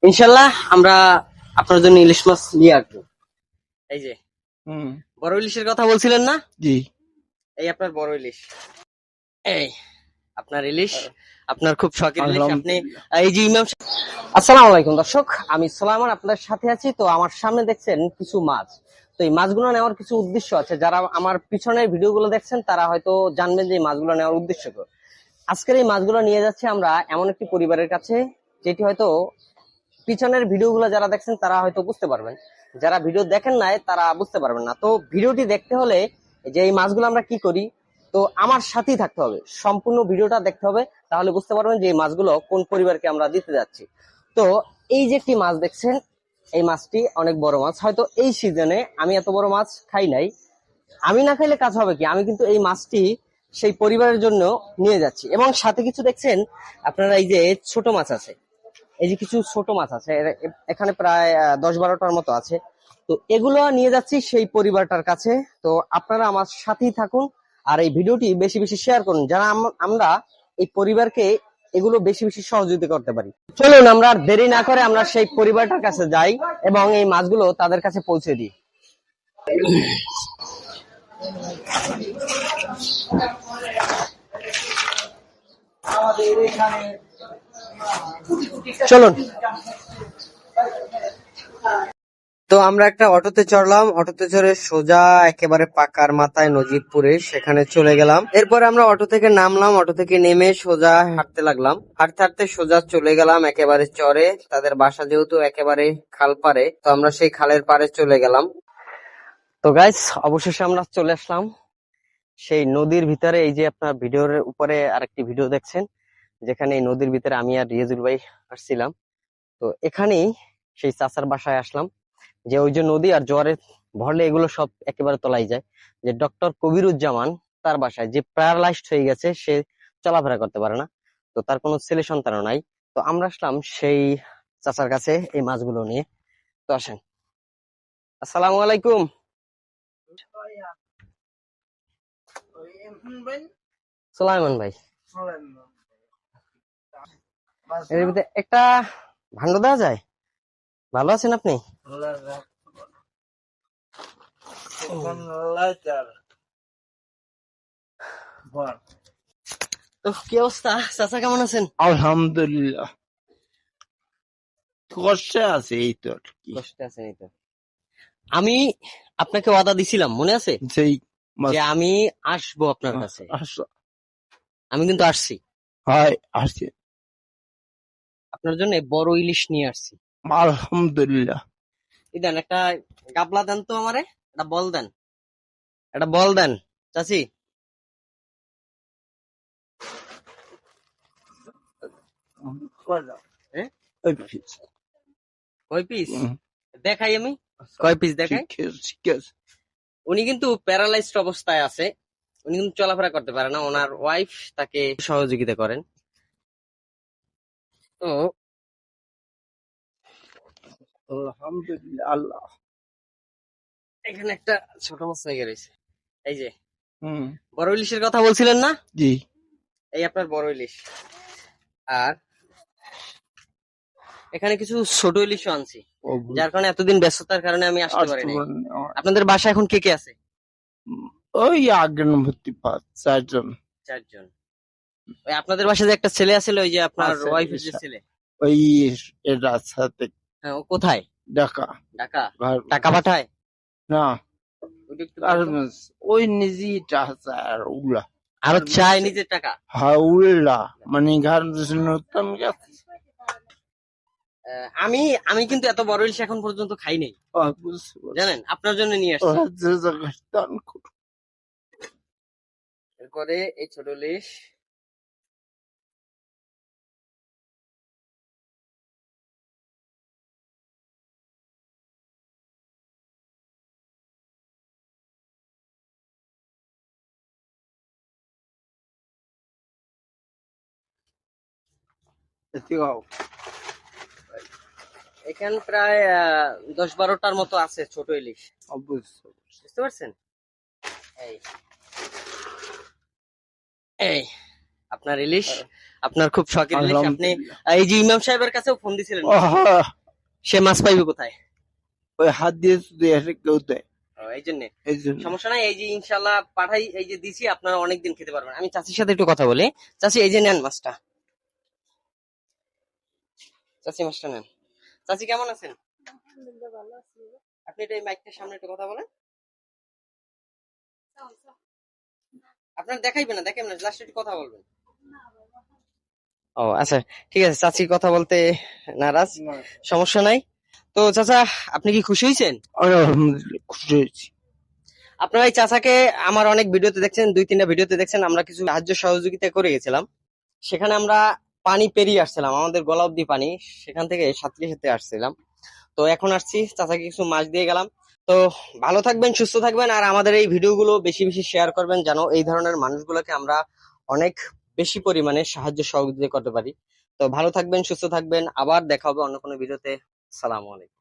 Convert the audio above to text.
ইনশাল্লাহ আমরা আপনার জন্য ইলিশ মাছ নিয়ে আসবো। এই যে হুম। বড় ইলিশের কথা বলছিলেন না? জি। এই আপনার বড় ইলিশ, এই আপনার ইলিশ, আপনার খুব শখের ইলিশ। আপনি আলহামদুলিল্লাহ। এই যে ইমাম আসসালামু আলাইকুম দর্শক, আমি সোলাইমান আপনার সাথে আছি। তো আমার সামনে দেখছেন কিছু মাছ। তো এই মাছগুলো নেওয়ার কিছু উদ্দেশ্য আছে। যারা আমার পিছনের ভিডিওগুলো দেখছেন তারা হয়তো জানবেন যে এই মাছগুলো নেওয়ার উদ্দেশ্য কি। আজকের এই মাছগুলো নিয়ে যাচ্ছে আমরা এমন একটি পরিবারের কাছে, যেটি হয়তো পিছনের ভিডিওগুলো যারা দেখছেন তারা হয়তো বুঝতে পারবেন, যারা ভিডিও দেখেন নাই তারা বুঝতে পারবেন না। তো ভিডিওটি দেখতে হলে যে এই মাছগুলো আমরা কি করি, তো আমার সাথেই থাকতে হবে, সম্পূর্ণ ভিডিওটা দেখতে হবে, তাহলে বুঝতে পারবেন যে এই মাছগুলো কোন পরিবারকে আমরা দিতে যাচ্ছি। তো এই যে একটি মাছ দেখছেন, এই মাছটি অনেক বড় মাছ। হয়তো এই সিজনে আমি এত বড় মাছ খাই নাই, আমি না খাইলে কাজ হবে কি, আমি কিন্তু এই মাছটি সেই পরিবারের জন্য নিয়ে যাচ্ছি। এবং সাথে কিছু দেখছেন আপনারা, এই যে ছোট মাছ আছে, এই যে কিছু ছোট মাছ আছে, এখানে প্রায় 10-12টার মতো আছে। তো এগুলো নিয়ে যাচ্ছি সেই পরিবারটার কাছে। তো আপনারা আমার সাথেই থাকুন আর এই ভিডিওটি বেশি বেশি শেয়ার করুন, যারা আমরা এই পরিবারকে এগুলো বেশি বেশি সহযোগিতা করতে পারি। চলুন আমরা আর দেরি না করে আমরা সেই পরিবারটার কাছে যাই এবং এই মাছগুলো তাদের কাছে পৌঁছে দিই। চলুন। তো আমরা একটা অটোতে চড়লাম, অটোতে চড়ে সোজা একেবারে পাকার মাথায় নজিবপুরে সেখানে চলে গেলাম। এরপরে আমরা অটো থেকে নামলাম, অটো থেকে নেমে সোজা হাঁটতে লাগলাম। হাঁটতে হাঁটতে সোজা চলে গেলাম একেবারে চরে। তাদের বাসা যেহেতু একেবারে খাল পারে, তো আমরা সেই খালের পারে চলে গেলাম। তো গাইস, অবশেষে আমরা চলে আসলাম সেই নদীর ভিতরে। এই যে আপনার ভিডিওর উপরে আরেকটি ভিডিও দেখছেন, যেখানে এই নদীর ভিতরে আমি আর রিয়াজুল ভাই আসছিলাম। তো এখানেই সেই চাচার বাসায় আসলাম, যে ওই যে নদী আর জোয়ারে ভরলে এগুলো সব একেবারে তলায় যায়। যে ডক্টর কবিরুজ্জামান, তার বাসায়, যে প্যারালাইজড হয়ে গেছে, সে চলাফেরা করতে পারে না, তো তার কোনো ছেলে সন্তানও নাই। তো আমরা আসলাম সেই চাচার কাছে এই মাছগুলো নিয়ে। তো আসেন। আসসালামু আলাইকুম। সুলাইমান ভাই, এর ভিতরে একটা ভান্ড দেওয়া যায়? ভালো আছেন আপনি? তো কি অবস্থা চাচা, কেমন আছেন? আলহামদুলিল্লাহ। কষ্টে আছে এই তো আর কি। কষ্টে আছেন? এই তো আমি আপনাকে ওয়াদা দিছিলাম, মনে আছে, সেই যে মাছ আমি আসবো আপনার কাছে। আসো। আমি কিন্তু আসছি, হাই আসছে। আপনার জন্য বড় ইলিশ নিয়ে আসছি। আলহামদুলিল্লাহ। এই দেন, একটা গাবলা দেন তো আমারে, একটা বল দেন, একটা বল দেন চাচি। হ্যাঁ, কয় পিস দেখাই আমি? কয় পিস দেখাই? ঠিক আছে ঠিক আছে। উনি কিন্তু প্যারালাইজড অবস্থায় আছে, উনি কিন্তু চলাফেরা করতে পারে না, ওনার ওয়াইফ তাকে সহযোগিতা করেন। তো আলহামদুলিল্লাহ। আল্লাহ। এখানে একটা ছোট মাছ হয়ে গেছে। এই যে হুম। বড় ইলিশের কথা বলছিলেন না? জি। এই আপনার বড় ইলিশ। আর এখানে কিছু ছোট ইলিশও আনছি, যার কারণে এতদিন ব্যস্ততার কারণে আমি আসতে পারি নাই। আপনাদের বাসা এখন কে কে আছে? ওই আগরভর্তি 4জন। 4 জন। ওই আপনাদের বাসায় যে একটা ছেলে আছে, ওই যে আপনার আছে ওয়াইফের যে ছেলে, ওই এর সাথে হ্যাঁ, ও কোথায়? ঢাকা। ঢাকা? ঘর টাকা পাঠায়? না, ওইটা একটু আর বলো তো। ওই নিজেই টাকা আর উলা আরো চায় নিজের টাকা? হাউলা মানে ঘর নতুন গেছে। আমি আমি কিন্তু এত বড় ইলিশ এখন পর্যন্ত খাই নাই, জানেন, আপনার জন্য নিয়ে আসছি। এরপরে এই ছোট ইলিশ। এখানে প্রায় 10-12টার মতো আছে ছোট ইলিশ, বুঝতে পারছেন? এই এই আপনার ইলিশ, আপনার খুব শখের ইলিশ। আপনি আলহামদুলিল্লাহ। এই যে ইমাম সাহেবের কাছেও ফোন দিছিলেন, আহা, সে মাছ পাইবে কোথায়? ওই হাত দিয়ে যদি এসে কেউ দেয় এই জন্য এই জন্য। সমস্যা নাই, এই যে ইনশাল্লাহ পাঠাই, এই যে দিছি, আপনারা অনেকদিন খেতে পারবেন। আমি চাচির সাথে একটু কথা বলি। চাচি, এই যে নেন মাছটা, চাচি মাছটা নেন। চাচি কেমন আছেন? আপনি এটা এই মাইকটার সামনে একটু কথা বলেন। আপনার দেখাইবে না, দেখাইবে না, জাস্ট একটু কথা বলবেন। ও আচ্ছা, ঠিক আছে। চাচি কথা বলতে নারাজ, সমস্যা নাই। তো চাচা, আপনি কি খুশি হয়েছেন? আলহামদুলিল্লাহ, খুশি হয়েছি। আপনারা এই চাচাকে আমার অনেক ভিডিওতে দেখছেন, 2-3টা ভিডিওতে দেখছেন। আমরা কিছু সাহায্য সহযোগিতা করে গেছিলাম, সেখানে আমরা পানি পেরিয়ে আসছিলাম, আমাদের গলা অব্দি পানি, সেখান থেকে সাঁতরে সাঁতরে আসছিলাম। তো এখন আসছি, চাচাকে কিছু মাছ দিয়ে গেলাম। তো ভালো থাকবেন, সুস্থ থাকবেন, আর আমাদের এই ভিডিওগুলো বেশি বেশি শেয়ার করবেন, যেন এই ধরনের মানুষগুলোকে আমরা অনেক বেশি পরিমাণে সাহায্য সহযোগিতা করতে পারি। তো ভালো থাকবেন, সুস্থ থাকবেন, আবার দেখা হবে অন্য কোনো ভিডিওতে। সালামু আলাইকুম।